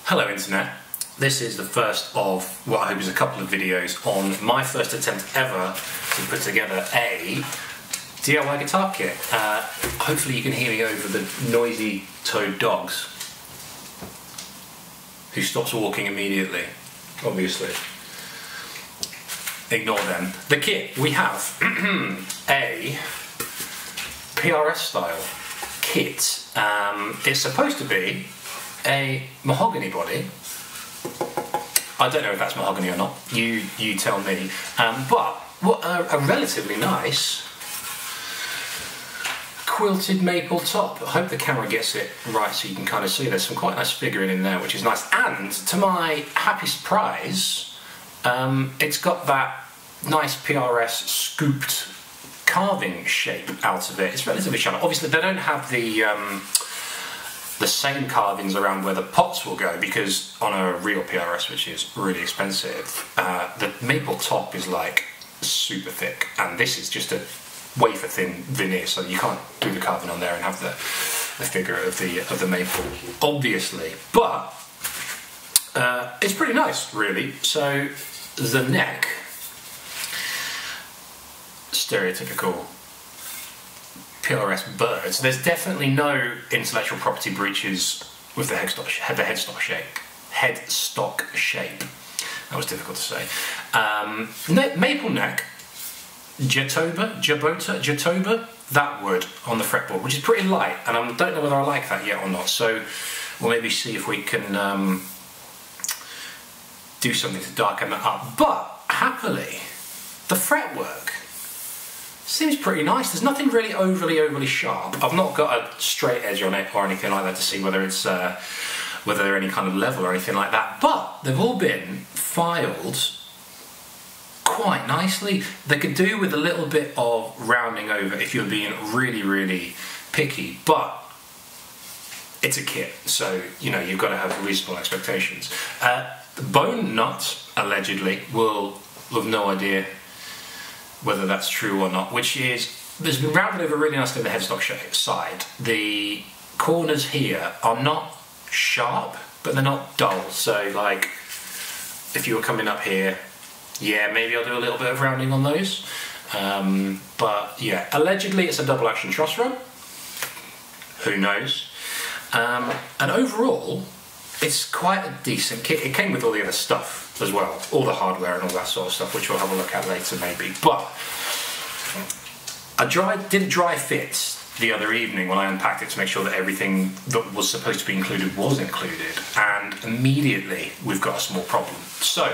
Hello Internet, this is the first of what I hope is a couple of videos on my first attempt ever to put together a DIY guitar kit. Hopefully you can hear me over the noisy toad dogs who stops walking immediately, obviously. Ignore them. The kit, we have a PRS style kit. It's supposed to be a mahogany body. I don't know if that's mahogany or not. You tell me. But what a relatively nice quilted maple top. I hope the camera gets it right so you can kind of see there's some quite nice figuring in there, which is nice. And to my happy surprise, it's got that nice PRS scooped carving shape out of it. It's relatively shallow. Obviously they don't have the same carvings around where the pots will go, because on a real PRS, which is really expensive, the maple top is like super thick, and this is just a wafer thin veneer, so you can't do the carving on there and have the figure of the maple, obviously. But it's pretty nice, really. So the neck, stereotypical PRS birds. There's definitely no intellectual property breaches with the headstock shape. That was difficult to say. Maple neck, jatoba, that wood on the fretboard, which is pretty light, and I don't know whether I like that yet or not. So we'll maybe see if we can do something to darken that up. But happily, the fretwork seems pretty nice. There's nothing really overly sharp. I've not got a straight edge on it or anything like that to see whether it's whether they're any kind of level or anything like that. But they've all been filed quite nicely. They could do with a little bit of rounding over if you're being really picky, but it's a kit, so you know you've got to have reasonable expectations. The bone nut allegedly will have no idea whether that's true or not, which is, there's been rounded over really nicely on the headstock side. The corners here are not sharp, but they're not dull. So like, if you were coming up here, yeah, maybe I'll do a little bit of rounding on those. But yeah, allegedly it's a double action truss rod. Who knows? And overall, it's quite a decent kit. It came with all the other stuff as well, all the hardware and all that sort of stuff, which we'll have a look at later maybe. But I did a dry fit the other evening when I unpacked it to make sure that everything that was supposed to be included was included, and immediately we've got a small problem. So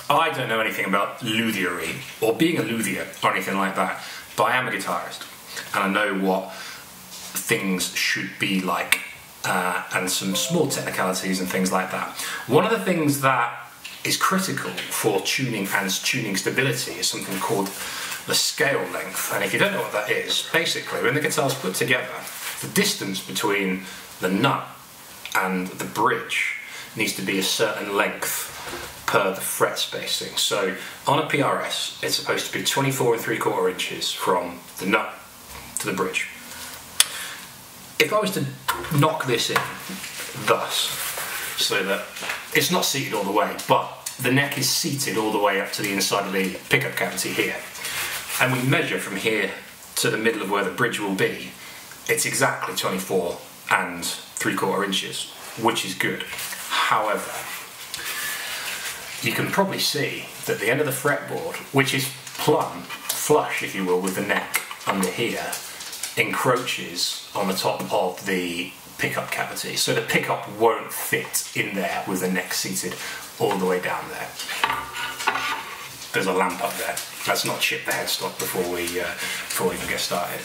I don't know anything about luthiery or being a luthier or anything like that, but I am a guitarist and I know what things should be like. And some small technicalities and things like that. One of the things that is critical for tuning and tuning stability is something called the scale length. And if you don't know what that is, basically when the guitar's put together, the distance between the nut and the bridge needs to be a certain length per the fret spacing. So on a PRS, it's supposed to be 24 3/4 inches from the nut to the bridge. If I was to knock this in thus, so that it's not seated all the way, but the neck is seated all the way up to the inside of the pickup cavity here, and we measure from here to the middle of where the bridge will be, it's exactly 24 3/4 inches, which is good. However, you can probably see that the end of the fretboard, which is plumb flush, if you will, with the neck under here, encroaches on the top of the pickup cavity, so the pickup won't fit in there with the neck seated all the way down there. There's a lamp up there. Let's not chip the headstock before we even get started.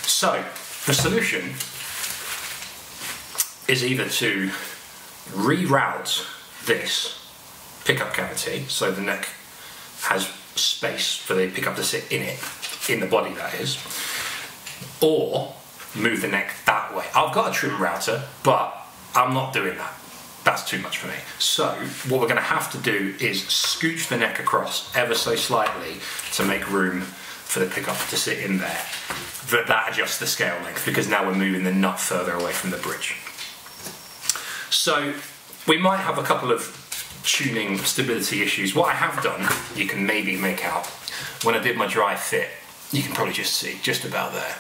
So the solution is either to reroute this pickup cavity so the neck has space for the pickup to sit in it, in the body that is, or move the neck that way. I've got a trim router, but I'm not doing that. That's too much for me. So what we're going to have to do is scooch the neck across ever so slightly to make room for the pickup to sit in there. But that adjusts the scale length because now we're moving the nut further away from the bridge. So we might have a couple of tuning stability issues. What I have done, you can maybe make out, when I did my dry fit, you can probably just see, just about there,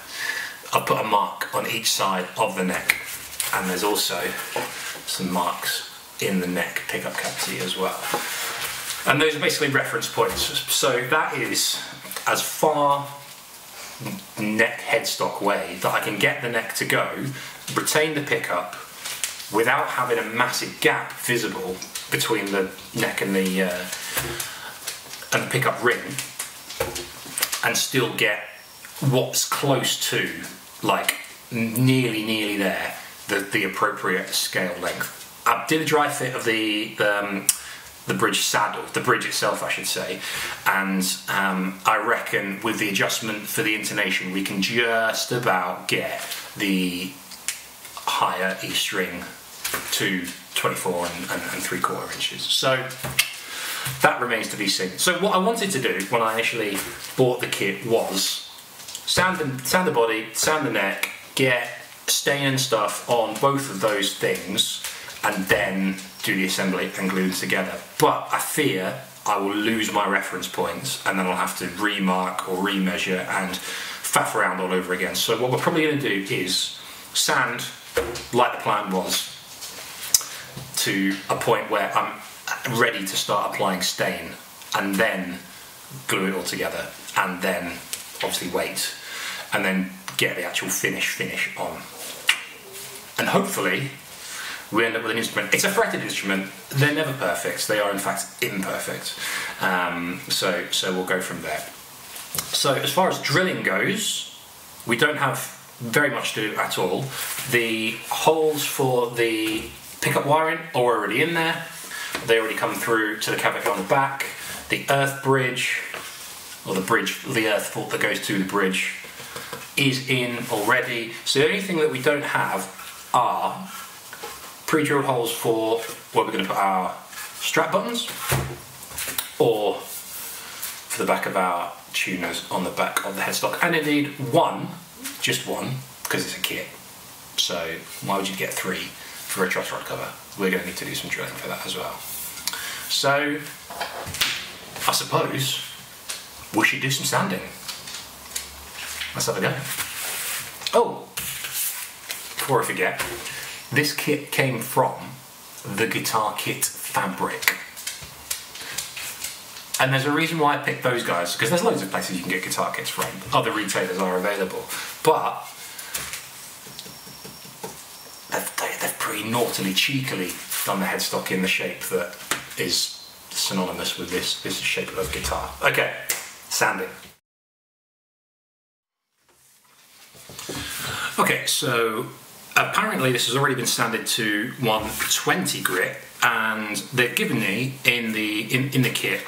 I've put a mark on each side of the neck, and there's also some marks in the neck pickup cavity as well. And those are basically reference points. So that is as far neck headstock way that I can get the neck to go, retain the pickup without having a massive gap visible between the neck and the pickup ring, and still get what's close to, like, nearly there, the appropriate scale length. I did a dry fit of the bridge saddle, the bridge itself I should say, and I reckon with the adjustment for the intonation we can just about get the higher E string to 24 and 3/4 inches. So that remains to be seen. So what I wanted to do when I initially bought the kit was sand the body, sand the neck, get stain and stuff on both of those things, and then do the assembly and glue them together. But I fear I will lose my reference points, and then I'll have to remark or remeasure and faff around all over again. So what we're probably going to do is sand, like the plan was, to a point where I'm ready to start applying stain, and then glue it all together, and then obviously wait, and then get the actual finish on. And hopefully we end up with an instrument. It's a fretted instrument. They're never perfect. They are in fact imperfect. So we'll go from there. So as far as drilling goes, we don't have very much to do at all. The holes for the pickup wiring are already in there. They already come through to the cavity on the back. The earth bridge, or the earth fault that goes to the bridge, is in already. So the only thing that we don't have are pre-drilled holes for where we're going to put our strap buttons, or for the back of our tuners on the back of the headstock, and indeed just one, because it's a kit. So why would you get 3 for a truss rod cover? We're going to need to do some drilling for that as well. So I suppose we should do some sanding. Let's have a go. Oh, before I forget, this kit came from the Guitar Kit fabric. And there's a reason why I picked those guys, because there's loads of places you can get guitar kits from. Other retailers are available. But they've pretty naughtily, cheekily done the headstock in the shape that is synonymous with this shape of guitar. Okay, sanding. Okay, so apparently this has already been sanded to 120 grit, and they've given me in the kit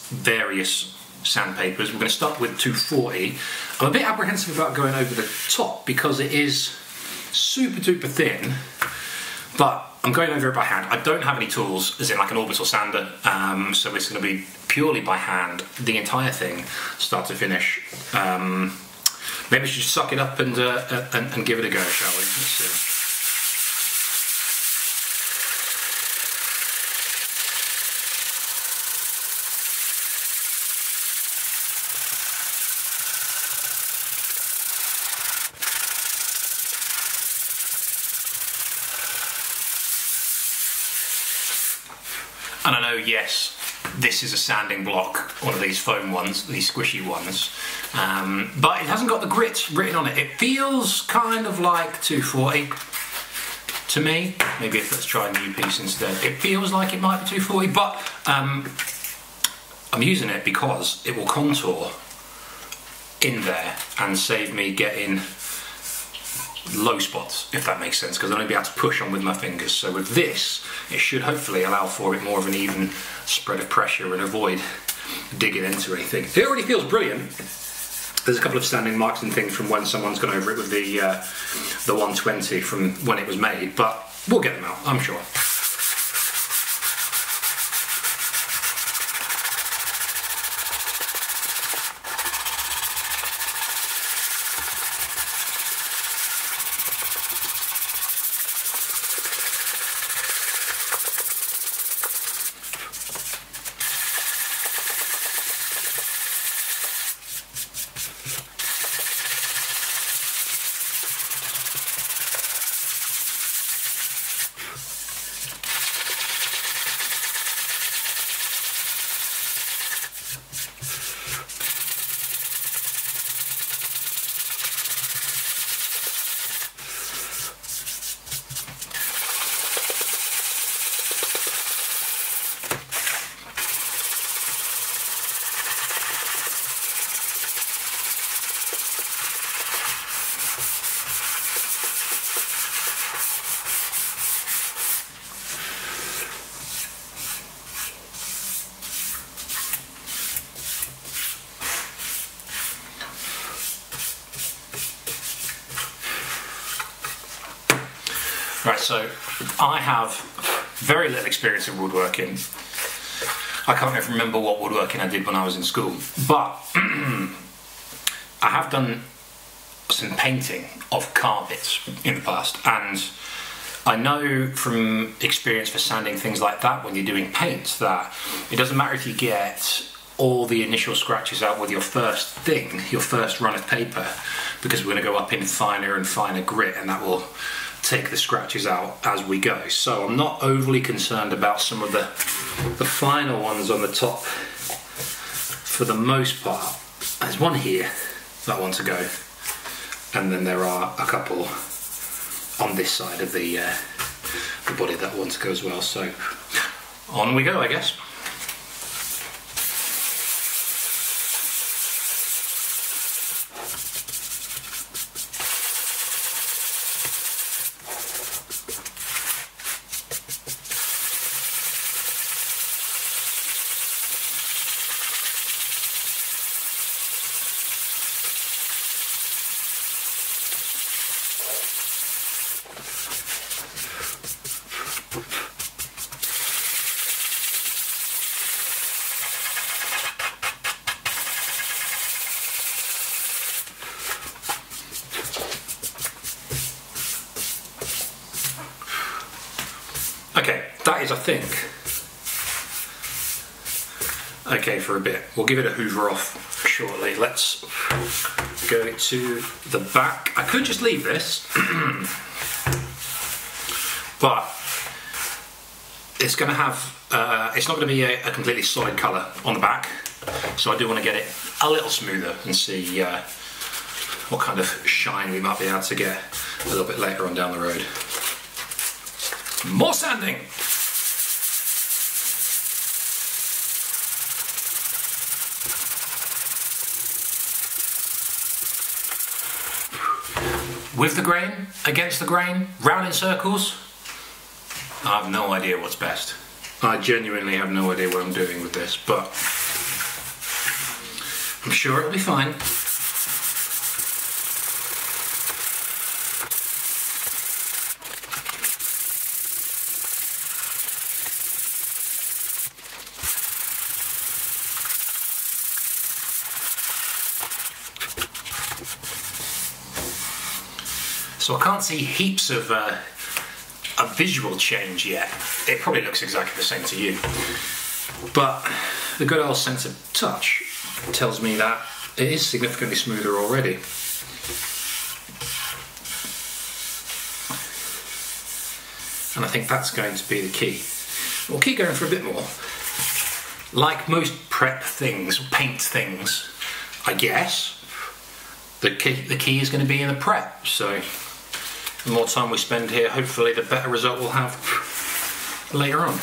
various sandpapers. We're going to start with 240. I'm a bit apprehensive about going over the top because it is super duper thin, but I'm going over it by hand. I don't have any tools, as in like an orbital sander, so it's going to be purely by hand, the entire thing, start to finish. Maybe we should just suck it up and give it a go, shall we? Let's see. And I know, yes, this is a sanding block, one of these foam ones, these squishy ones, but it hasn't got the grit written on it. It feels kind of like 240 to me. Maybe let's try a new piece instead. It feels like it might be 240, but I'm using it because it will contour in there and save me getting low spots, if that makes sense, because I'll only be able to push on with my fingers. So with this, it should hopefully allow for a bit more of an even spread of pressure and avoid digging into anything. It already feels brilliant. There's a couple of standing marks and things from when someone's gone over it with the 120 from when it was made, but we'll get them out, I'm sure. Right, so I have very little experience in woodworking. I can't even remember what woodworking I did when I was in school, but I have done some painting of carpets in the past, and I know from experience for sanding things like that, when you're doing paint, that it doesn't matter if you get all the initial scratches out with your first thing, your first run of paper, because we're going to go up in finer and finer grit, and that will take the scratches out as we go. So I'm not overly concerned about some of the finer ones on the top for the most part. There's one here that I want to go, and then there are a couple on this side of the body that I want to go as well. So on we go, I guess. Okay, that is, I think, okay for a bit. We'll give it a hoover off shortly. Let's go to the back. I could just leave this, but it's going to have, it's not going to be a completely solid colour on the back, so I do want to get it a little smoother and see what kind of shine we might be able to get a little bit later on down the road. More sanding! With the grain, against the grain, round in circles, I have no idea what's best. I genuinely have no idea what I'm doing with this, but I'm sure it'll be fine. So I can't see heaps of a visual change yet. It probably looks exactly the same to you. But the good old sense of touch tells me that it is significantly smoother already. And I think that's going to be the key. We'll keep going for a bit more. Like most prep things, paint things, I guess, the key is going to be in the prep. So the more time we spend here, hopefully the better result we'll have later on.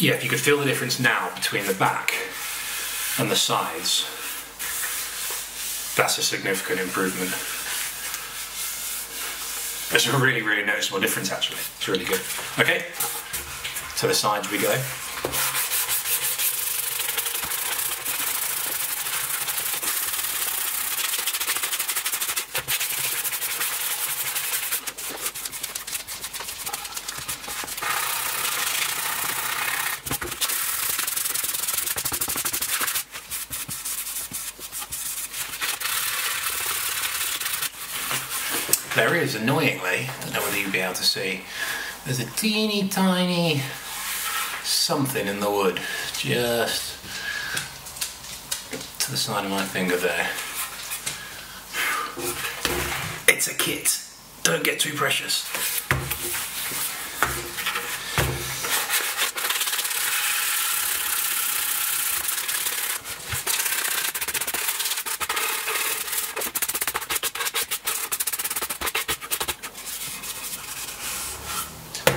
Yeah, if you could feel the difference now between the back and the sides, that's a significant improvement. It's a really, really noticeable difference actually. It's really good. Okay, to the sides we go. There is, annoyingly, I don't know whether you'll be able to see, there's a teeny tiny something in the wood, just to the side of my finger there. It's a kit, don't get too precious.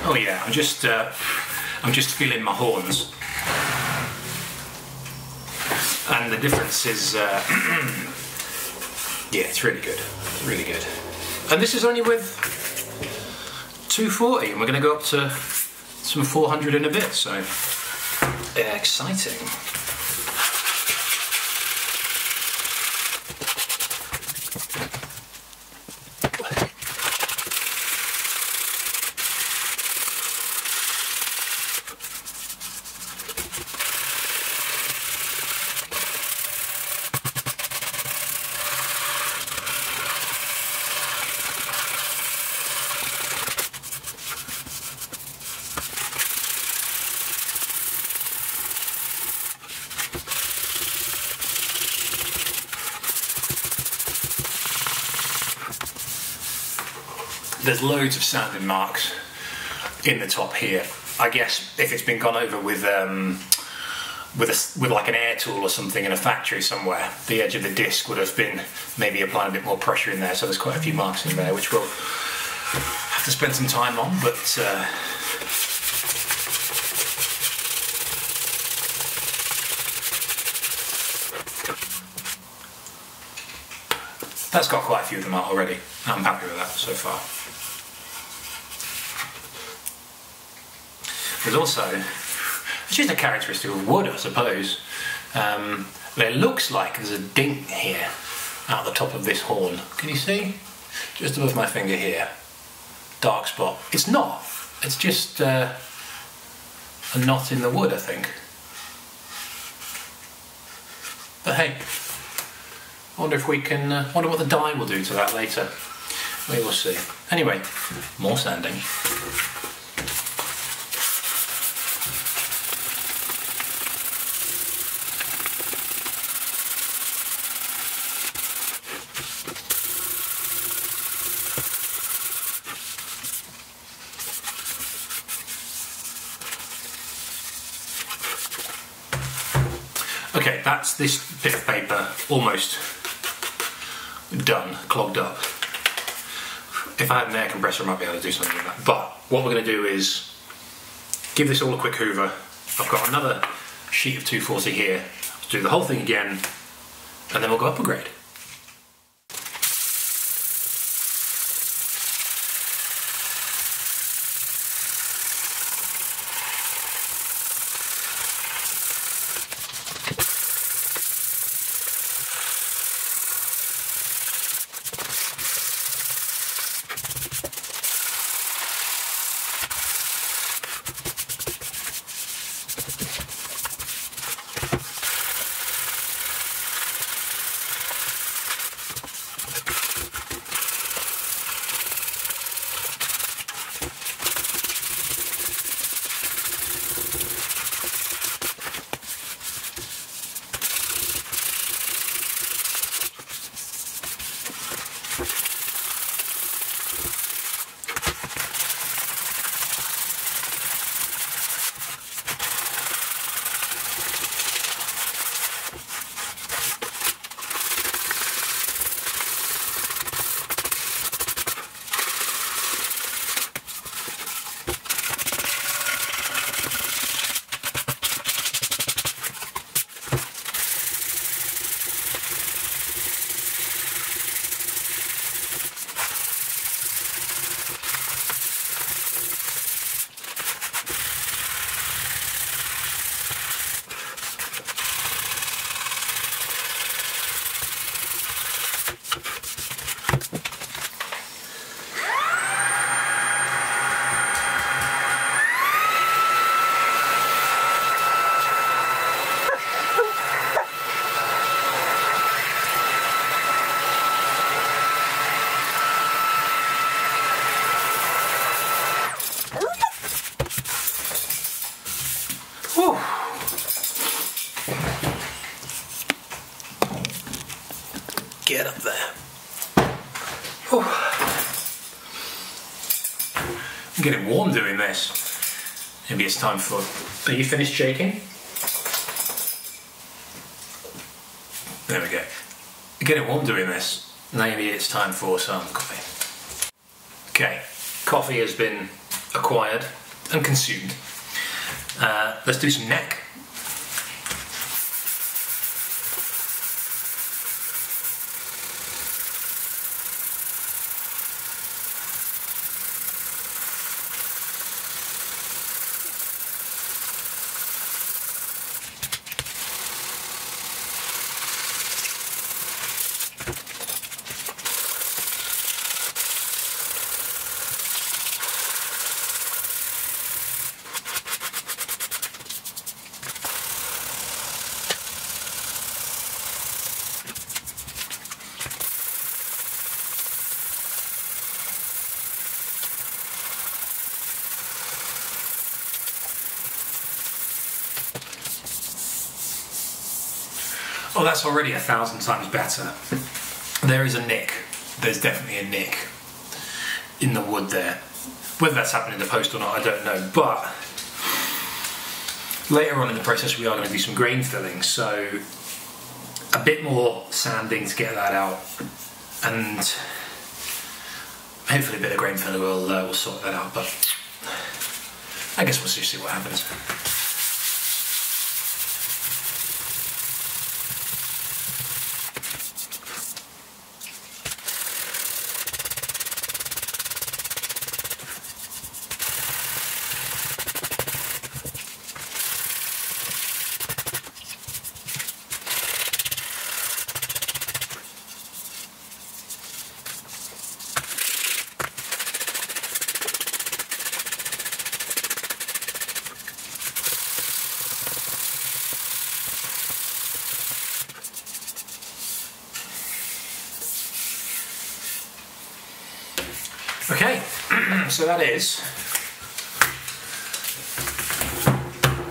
Oh yeah, I'm just feeling my horns, and the difference is, yeah, it's really good, really good. And this is only with 240, and we're going to go up to some 400 in a bit, so yeah, exciting. There's loads of sanding marks in the top here. I guess if it's been gone over with like an air tool or something in a factory somewhere, the edge of the disc would have been maybe applying a bit more pressure in there, so there's quite a few marks in there which we'll have to spend some time on, but that's got quite a few of them out already. I'm happy with that so far. There's also, it's just a characteristic of wood, I suppose. It looks like there's a dink here out the top of this horn. Can you see? Just above my finger here. Dark spot. It's not. It's just a knot in the wood, I think. But hey, I wonder if we can, wonder what the dye will do to that later. We will see. Anyway, more sanding. Okay, that's this bit of paper almost done, clogged up. If I had an air compressor, I might be able to do something with that. But what we're going to do is give this all a quick hoover. I've got another sheet of 240 here. Let's do the whole thing again, and then we'll go up a grade. Get up there. Whew. I'm getting warm doing this. Maybe it's time for... Are you finished shaking? There we go. I'm getting warm doing this. Maybe it's time for some coffee. Okay, coffee has been acquired and consumed. Let's do some neck. Oh, that's already 1,000 times better. There is a nick. There's definitely a nick in the wood there. Whether that's happened in the post or not, I don't know. But later on in the process, we are going to do some grain filling, so a bit more sanding to get that out, and hopefully a bit of grain filler will sort that out. But I guess we'll just see what happens. Okay, so that is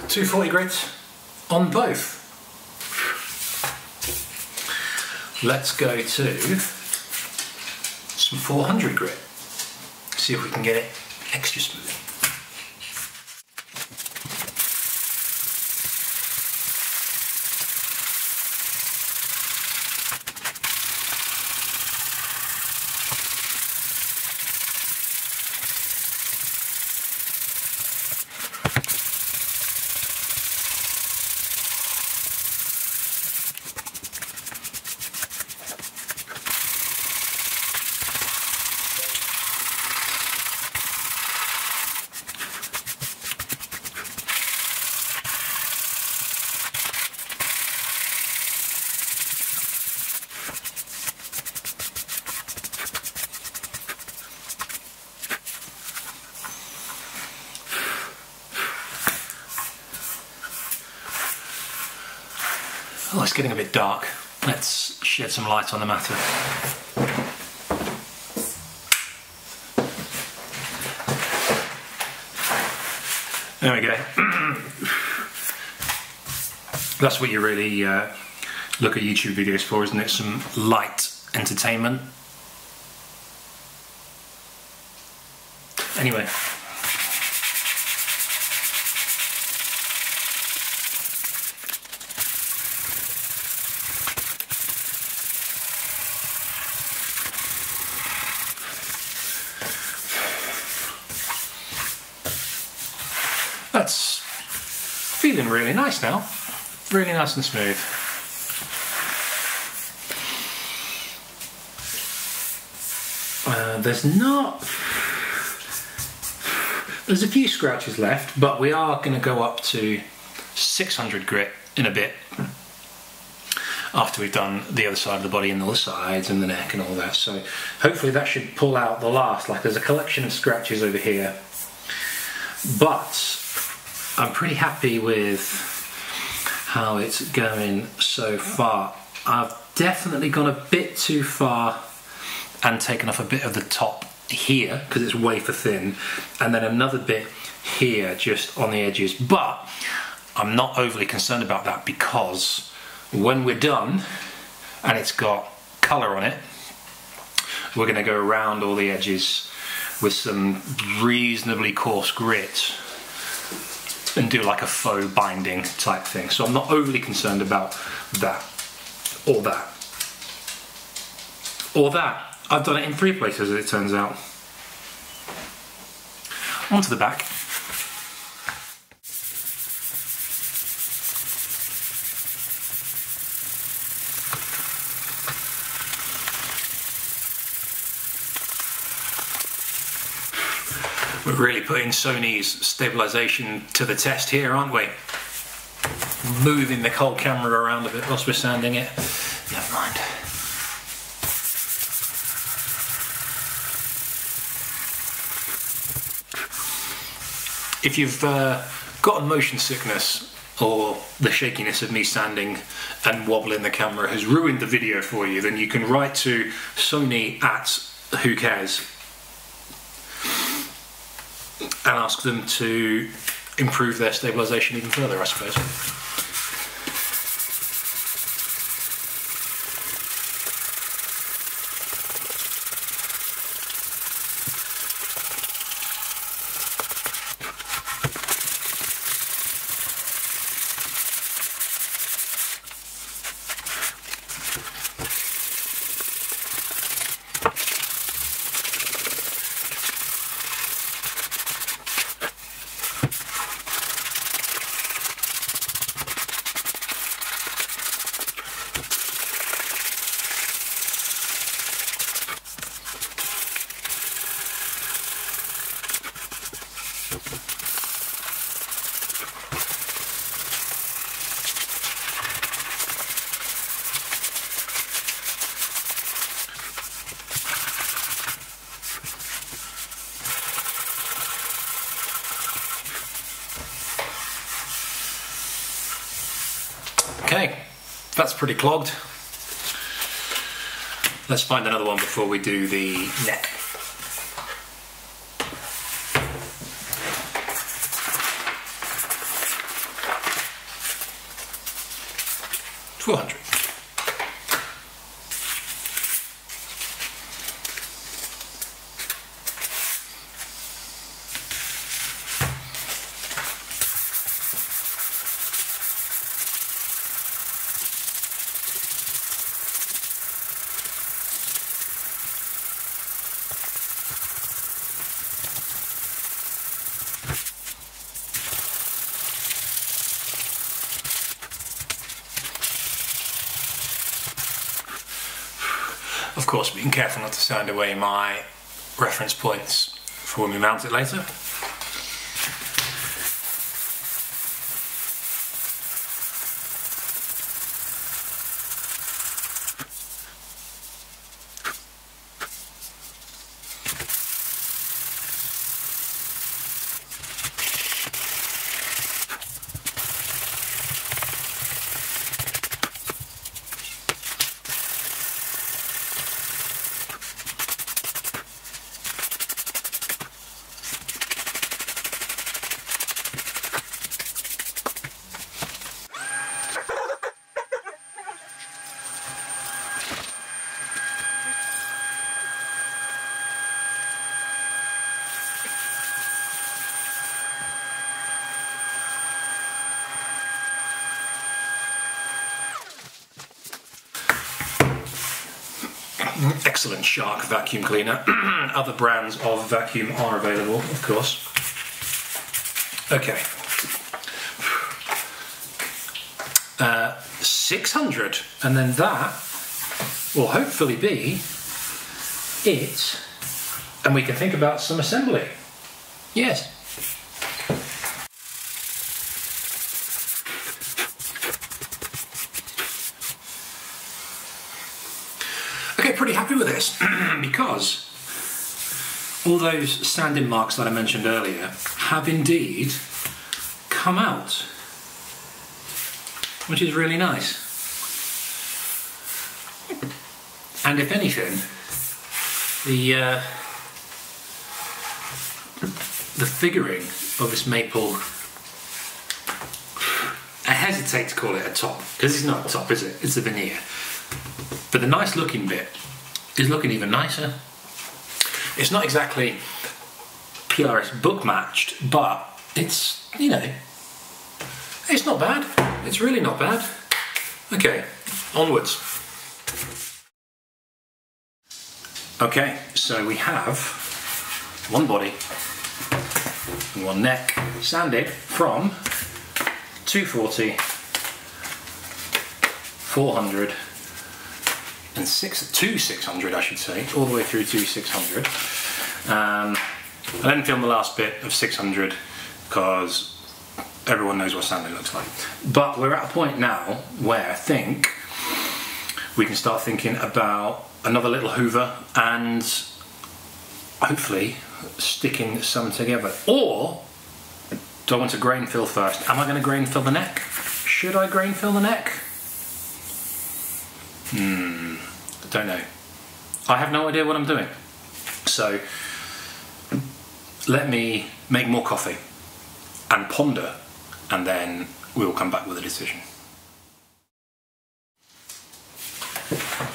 240 grits on both. Let's go to some 400 grit, see if we can get it extra smooth. Oh, it's getting a bit dark. Let's shed some light on the matter. There we go. That's what you really look at YouTube videos for, isn't it? Some light entertainment. Anyway. That's feeling really nice now, really nice and smooth. There's a few scratches left, but we are going to go up to 600 grit in a bit after we've done the other side of the body and all the sides and the neck and all that. So hopefully that should pull out the last. Like, there's a collection of scratches over here, but I'm pretty happy with how it's going so far. I've definitely gone a bit too far and taken off a bit of the top here because it's wafer thin, and then another bit here just on the edges, but I'm not overly concerned about that because when we're done and it's got colour on it, we're going to go around all the edges with some reasonably coarse grit and do like a faux binding type thing. So I'm not overly concerned about that or that or that. I've done it in 3 places, as it turns out. Onto the back. We're really putting Sony's stabilisation to the test here, aren't we? Moving the whole camera around a bit whilst we're sanding it. Never mind. If you've gotten motion sickness, or the shakiness of me sanding and wobbling the camera has ruined the video for you, then you can write to Sony at Who Cares and ask them to improve their stabilisation even further, I suppose. Okay, that's pretty clogged. Let's find another one before we do the neck. $400. Of course, being careful not to sand away my reference points for when we mount it later. Excellent Shark vacuum cleaner. Other brands of vacuum are available, of course. Okay. 600, and then that will hopefully be it, and we can think about some assembly. Yes. Okay, pretty happy with this because all those sanding marks that I mentioned earlier have indeed come out, which is really nice. And if anything, the figuring of this maple, I hesitate to call it a top because it's not a top, is it? It's a veneer. But the nice looking bit is looking even nicer. It's not exactly PRS book matched, but it's, you know, it's not bad. It's really not bad. Okay, onwards. Okay, so we have one body and one neck sanded from 240, 400, and 600, I should say, all the way through to 600. I didn't film the last bit of 600 because everyone knows what sanding looks like. But we're at a point now where I think we can start thinking about another little hoover and hopefully sticking some together. Or do I want to grain fill first? Am I going to grain fill the neck? Should I grain fill the neck? I don't know. I have no idea what I'm doing. So let me make more coffee and ponder, and then we'll come back with a decision.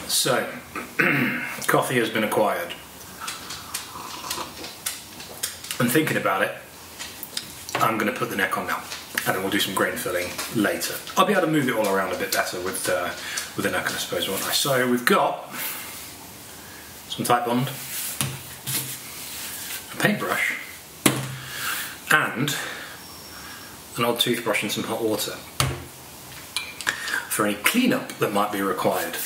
So, coffee has been acquired. I'm thinking about it. I'm going to put the neck on now, and then we'll do some grain filling later. I'll be able to move it all around a bit better with the neck, I suppose, won't I? So we've got some Type Bond, a paintbrush, and an old toothbrush and some hot water for any cleanup that might be required.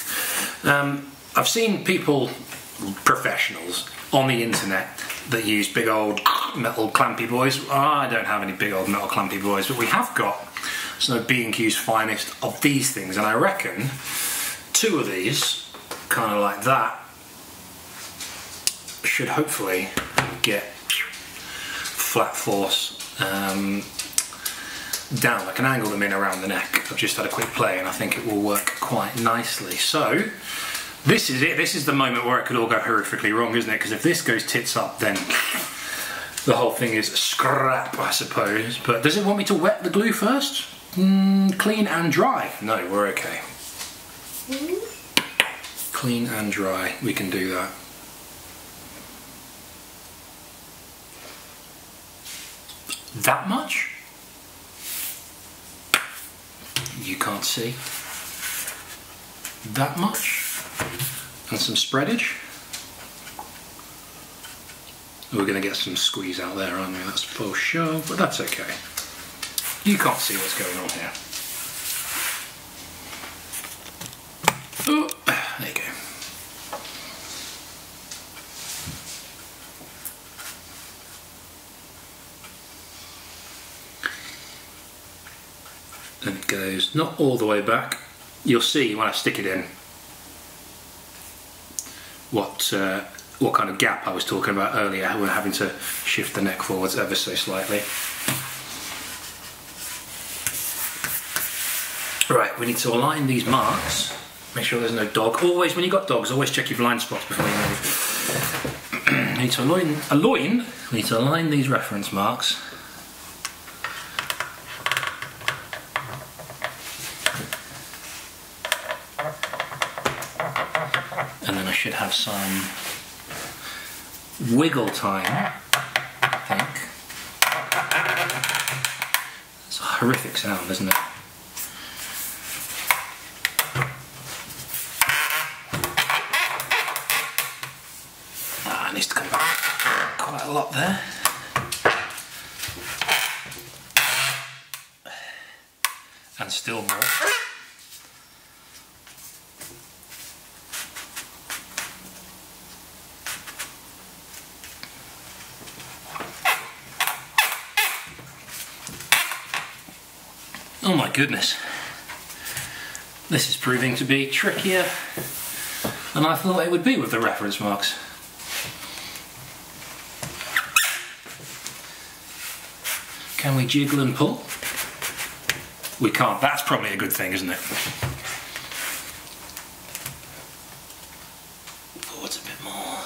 I've seen people, professionals, on the internet that use big old metal clampy boys. Oh, I don't have any big old metal clampy boys, but we have got some of B&Q's finest of these things, and I reckon 2 of these, kind of like that, should hopefully get flat force down. I can angle them in around the neck. I've just had a quick play and I think it will work quite nicely. So this is it. This is the moment where it could all go horrifically wrong, isn't it? Because if this goes tits up, then the whole thing is scrap, I suppose. But does it want me to wet the glue first? Clean and dry. No, we're okay. Clean and dry. We can do that. That much? You can't see. That much? And some spreadage. We're going to get some squeeze out there, aren't we? That's for sure, but that's okay. You can't see what's going on here. Oh, there you go. And it goes not all the way back. You'll see when I stick it in what kind of gap I was talking about earlier. We're having to shift the neck forwards ever so slightly. Right, we need to align these marks. Make sure there's no dog. Always, when you've got dogs, always check your blind spots before you move. We need to align these reference marks. And then I should have some wiggle time, I think. It's a horrific sound, isn't it? Ah, it needs to come back quite a lot there. And still more. Oh my goodness, this is proving to be trickier than I thought it would be with the reference marks. Can we jiggle and pull? We can't. That's probably a good thing, isn't it? Forwards a bit more.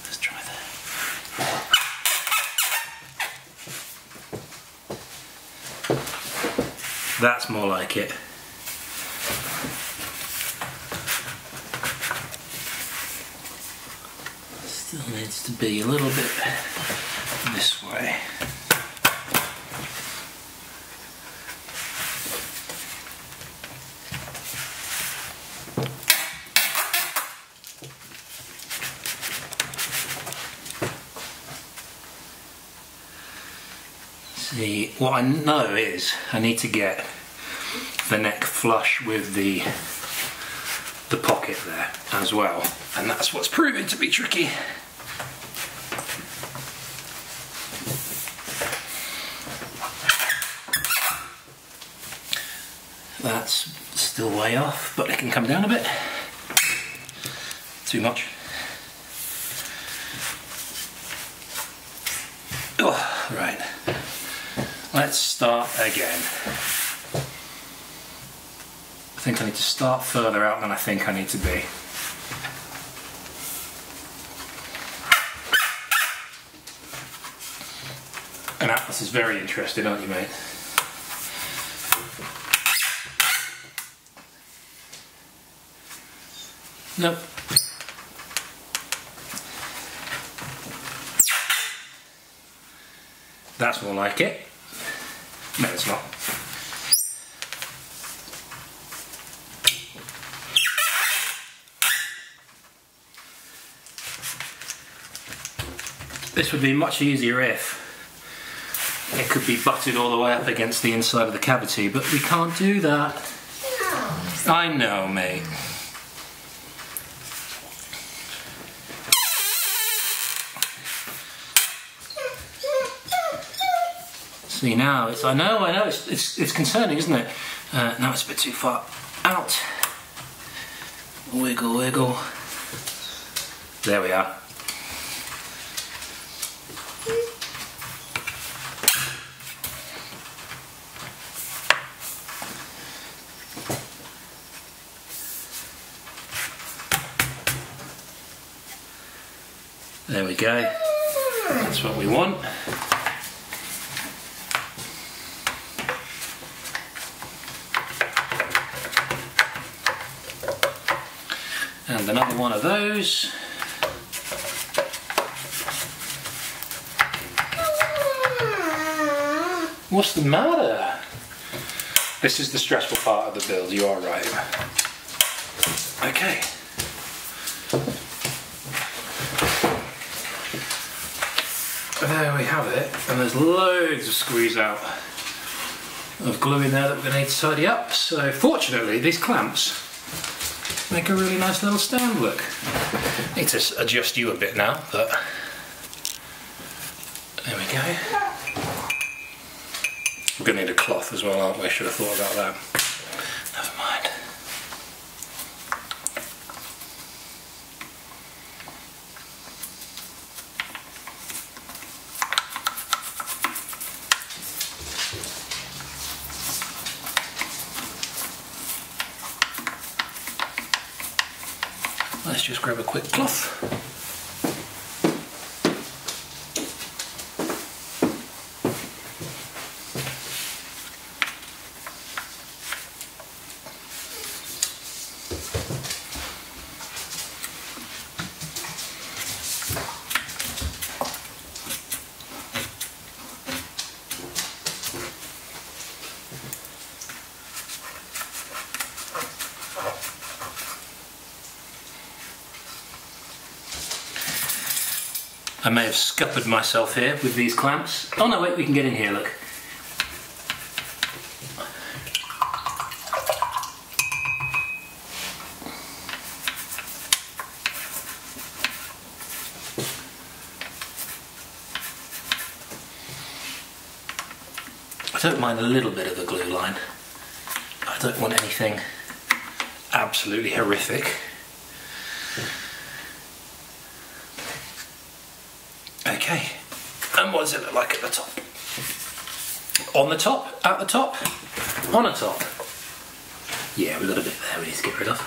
Let's try that. That's more like it. Still needs to be a little bit this way. See, what I know is I need to get the neck flush with the pocket there as well, and that's what's proving to be tricky. That's still way off, but it can come down a bit. Too much. Oh, right. Let's start again. I think I need to start further out than I think I need to be. And Atlas is very interested, aren't you, mate? Nope. That's more like it. No, it's not. This would be much easier if it could be butted all the way up against the inside of the cavity, but we can't do that. No. I know, mate. See now, I know, it's concerning, isn't it? Now it's a bit too far out. Wiggle, wiggle. There we are. There we go. That's what we want. And another one of those. What's the matter? This is the stressful part of the build, you are right. Okay. There we have it, and there's loads of squeeze out of glue in there that we're going to need to tidy up. So fortunately these clamps make a really nice little stand look. Need to adjust you a bit now, but there we go. We're going to need a cloth as well, aren't we? I should have thought about that. Never mind. Let's just grab a quick cloth. I may have scuppered myself here with these clamps. Oh no, wait, we can get in here, look. I don't mind a little bit of a glue line. I don't want anything absolutely horrific. Okay, and what does it look like at the top? On the top? At the top? On the top? Yeah, we've got a bit there we need to get rid of.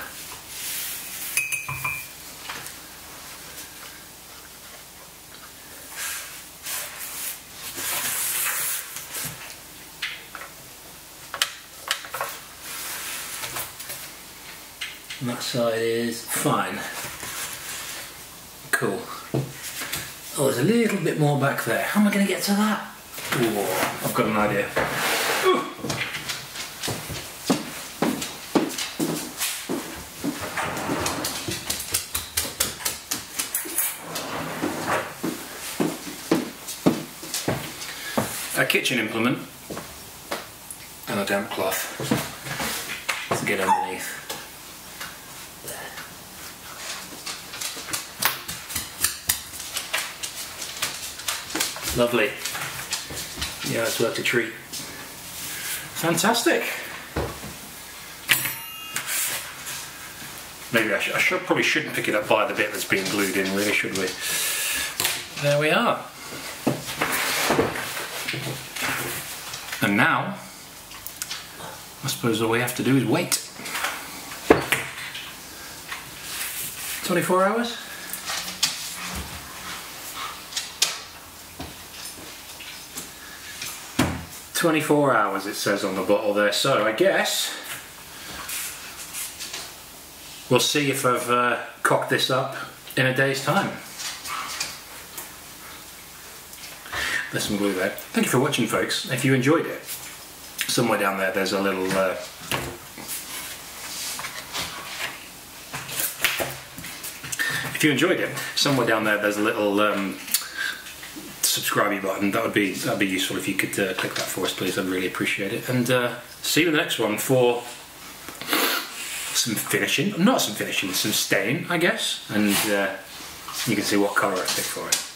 And that side is fine. Cool. Oh, there's a little bit more back there. How am I going to get to that? Ooh, I've got an idea. Ooh. A kitchen implement and a damp cloth to get underneath. Lovely. Yeah, it's worked a treat. Fantastic. Maybe I probably shouldn't pick it up by the bit that's been glued in, really, should we? There we are. And now, I suppose all we have to do is wait. 24 hours? 24 hours it says on the bottle there, so I guess we'll see if I've cocked this up in a day's time. There's some glue there. Thank you for watching, folks. If you enjoyed it, somewhere down there there's a little if you enjoyed it, somewhere down there there's a little subscribe button. That'd be useful if you could click that for us, please. I'd really appreciate it. And see you in the next one for some finishing, not some finishing, some stain, I guess. And you can see what colour I picked for it.